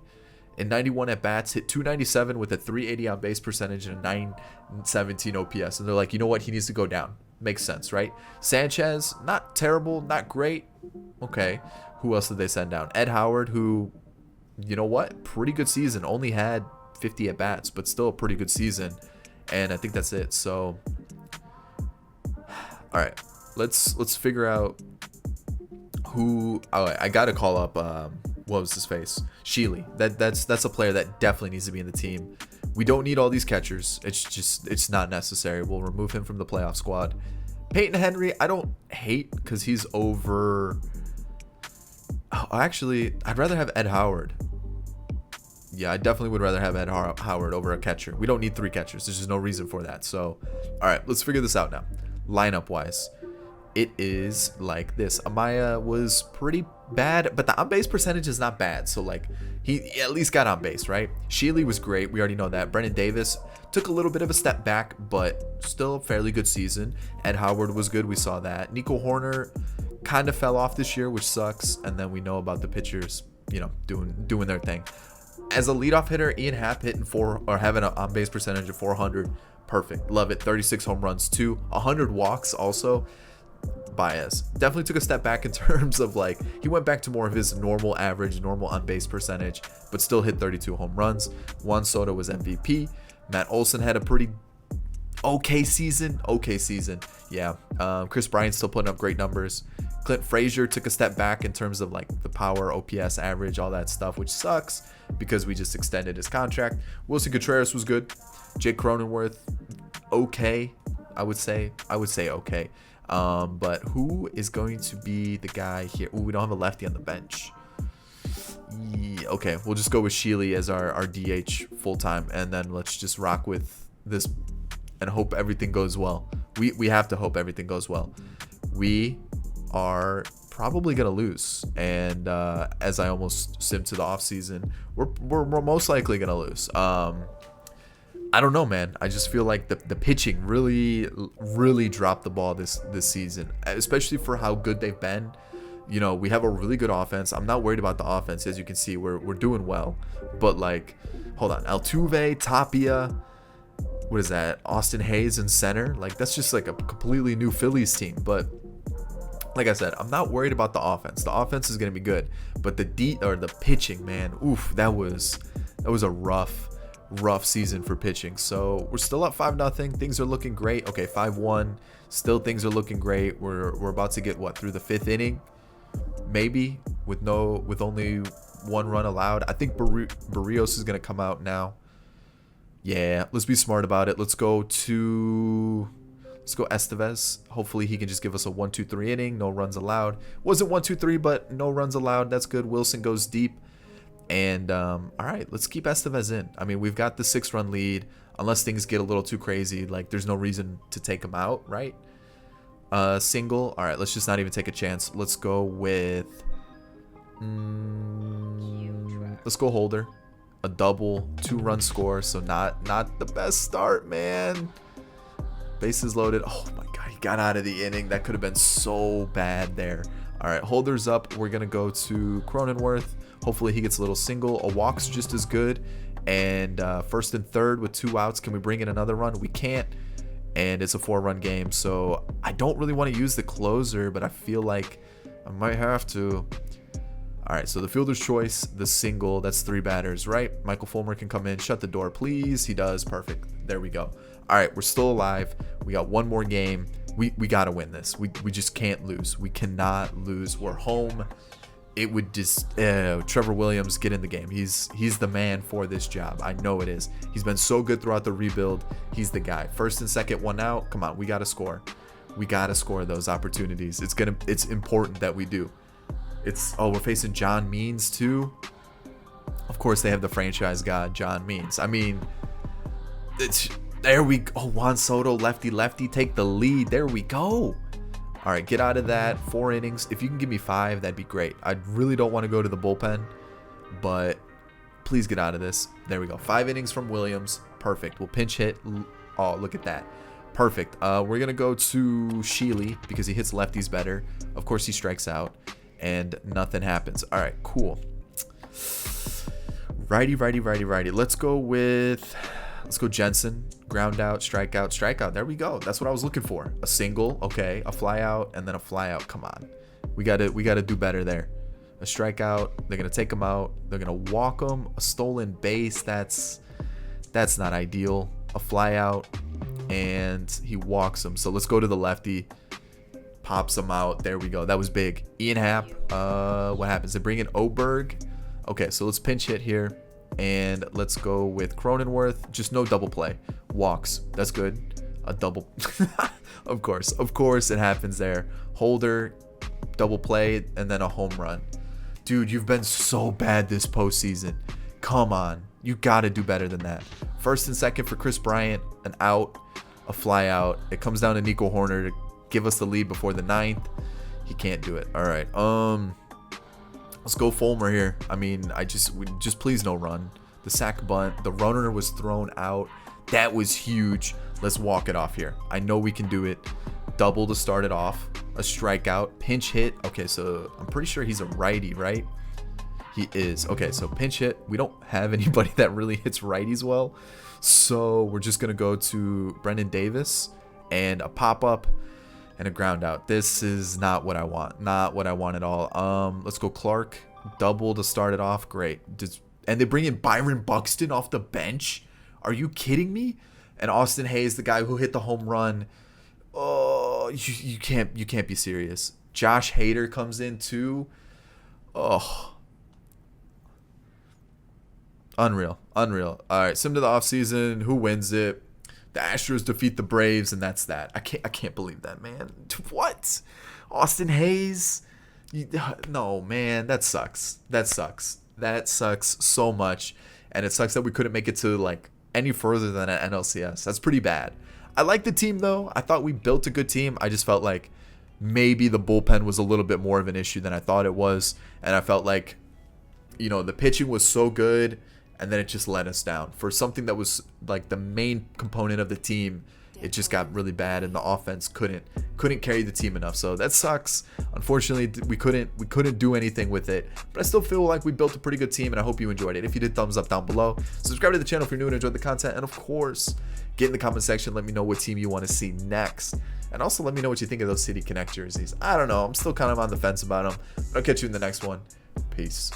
in 91 at bats hit 297 with a 380 on base percentage and a 917 OPS, and they're like, you know what, he needs to go down. Makes sense, right? Sanchez, not terrible, not great. Okay, who else did they send down? Ed Howard, who, you know what, pretty good season. Only had 50 at bats, but still a pretty good season. And I think that's it. So, all right, let's figure out who. Oh, I gotta call up. What was his face? Sheely. That's a player that definitely needs to be in the team. We don't need all these catchers. It's not necessary. We'll remove him from the playoff squad. Peyton Henry, I don't hate because he's over. Oh, actually, I'd rather have Ed Howard. Yeah, I definitely would rather have Ed Howard over a catcher. We don't need 3 catchers. There's just no reason for that. So, all right, let's figure this out now. Lineup-wise, it is like this. Amaya was pretty bad, but the on-base percentage is not bad. So, like, he at least got on base, right? Sheely was great. We already know that. Brennan Davis took a little bit of a step back, but still a fairly good season. Ed Howard was good. We saw that. Nico Horner kind of fell off this year, which sucks. And then we know about the pitchers, you know, doing their thing. As a leadoff hitter, Ian Happ hitting having an on-base percentage of 400. Perfect. Love it. 36 home runs too. 100 walks also. Baez definitely took a step back in terms of like he went back to more of his normal average, normal on-base percentage, but still hit 32 home runs. Juan Soto was MVP. Matt Olson had a pretty okay season. Yeah. Chris Bryant's still putting up great numbers. Clint Frazier took a step back in terms of like the power, OPS average, all that stuff, which sucks because we just extended his contract. Wilson Contreras was good. Jake Cronenworth, okay. I would say okay. But who is going to be the guy here? Ooh, we don't have a lefty on the bench. Yeah, okay, we'll just go with Sheely as our DH full time, and then let's just rock with this and hope everything goes well. We have to hope everything goes well. we are probably gonna lose. And as I almost sim to the offseason, we're most likely gonna lose. I don't know, man. I just feel like the pitching really dropped the ball this season, especially for how good they've been. You know, we have a really good offense. I'm not worried about the offense. As you can see, we're doing well. But like, hold on, Altuve, Tapia, what is that? Austin Hayes in center. Like, that's just like a completely new Phillies team. But like I said, I'm not worried about the offense. The offense is gonna be good, but the pitching, man, oof, that was a rough season for pitching. So we're still up 5-0. Things are looking great. Okay, 5-1. Still things are looking great. We're about to get through the 5th inning, maybe with only 1 run allowed. I think Barrios is gonna come out now. Yeah, let's be smart about it. Let's go Estevez. Hopefully he can just give us a 1-2-3 inning. No runs allowed. Wasn't 1-2-3, but no runs allowed. That's good. Wilson goes deep. And all right, let's keep Estevez in. I mean, we've got the 6-run lead. Unless things get a little too crazy, like there's no reason to take him out, right? Single. All right, let's just not even take a chance. Let's go with let's go Holder. A double, 2-run score. So not the best start, man. Bases loaded. Oh my god, he got out of the inning. That could have been so bad there. All right, Holder's up. We're gonna go to Cronenworth. Hopefully he gets a little single. A walk's just as good. And 1st and 3rd with 2 outs. Can we bring in another run? We can't. And it's a 4-run game. So I don't really want to use the closer, but I feel like I might have to. All right, so the fielder's choice, the single. That's 3 batters, right? Michael Fulmer can come in. Shut the door, please. He does. Perfect. There we go. All right, we're still alive. We got 1 more game. We got to win this. We just can't lose. We cannot lose. We're home. It would just Trevor Williams, get in the game. He's the man for this job. I know it is. He's been so good throughout the rebuild. He's the guy. 1st and 2nd, 1 out. Come on, we got to score. We got to score those opportunities. It's important that we do. We're facing John Means too. Of course, they have the franchise god John Means. I mean, there we go. Oh, Juan Soto, lefty, take the lead. There we go. All right, get out of that. 4 innings. If you can give me 5, that'd be great. I really don't want to go to the bullpen, but please get out of this. There we go. 5 innings from Williams. Perfect. We'll pinch hit. Oh, look at that. Perfect. We're going to go to Sheely because he hits lefties better. Of course, he strikes out, and nothing happens. All right, cool. Righty. Let's go Jensen. Ground out, strikeout. There we go. That's what I was looking for. A single, okay. A fly out, and then a fly out. Come on. We gotta do better there. A strikeout. They're gonna take him out. They're gonna walk him. A stolen base. That's not ideal. A fly out, and he walks him. So let's go to the lefty. Pops him out. There we go. That was big. Ian Happ. What happens? They bring in Oberg. Okay, so let's pinch hit here. And let's go with Cronenworth. Just no double play. Walks. That's good. A double. Of course it happens there. Holder, double play, and then a home run. Dude, you've been so bad this postseason. Come on. You got to do better than that. 1st and 2nd for Chris Bryant. An out. A fly out. It comes down to Nico Horner to give us the lead before the 9th. He can't do it. All right. Let's go Fulmer here. I mean, just please no run. The sack bunt. The runner was thrown out. That was huge. Let's walk it off here. I know we can do it. Double to start it off. A strikeout. Pinch hit. Okay, so I'm pretty sure he's a righty, right? He is. Okay, so pinch hit. We don't have anybody that really hits righties well. So we're just going to go to Brendan Davis and a pop-up. And a ground out. This is not what I want. Not what I want at all. Let's go Clark. Double to start it off. Great. And they bring in Byron Buxton off the bench. Are you kidding me? And Austin Hayes, the guy who hit the home run. Oh, you can't be serious. Josh Hader comes in too. Oh. Unreal. All right, sim to the offseason. Who wins it? The Astros defeat the Braves, and that's that. I can't believe that, man. What? Austin Hayes? No, man. That sucks. That sucks so much. And it sucks that we couldn't make it to, like, any further than an NLCS. That's pretty bad. I like the team, though. I thought we built a good team. I just felt like maybe the bullpen was a little bit more of an issue than I thought it was. And I felt like, the pitching was so good, and then it just let us down. For something that was like the main component of the team, it just got really bad, and the offense couldn't carry the team enough. So that sucks. Unfortunately, we couldn't do anything with it. But I still feel like we built a pretty good team, and I hope you enjoyed it. If you did, thumbs up down below. Subscribe to the channel if you're new and enjoyed the content, and of course, get in the comment section. Let me know what team you want to see next. And also let me know what you think of those City Connect jerseys. I don't know. I'm still kind of on the fence about them. But I'll catch you in the next one. Peace.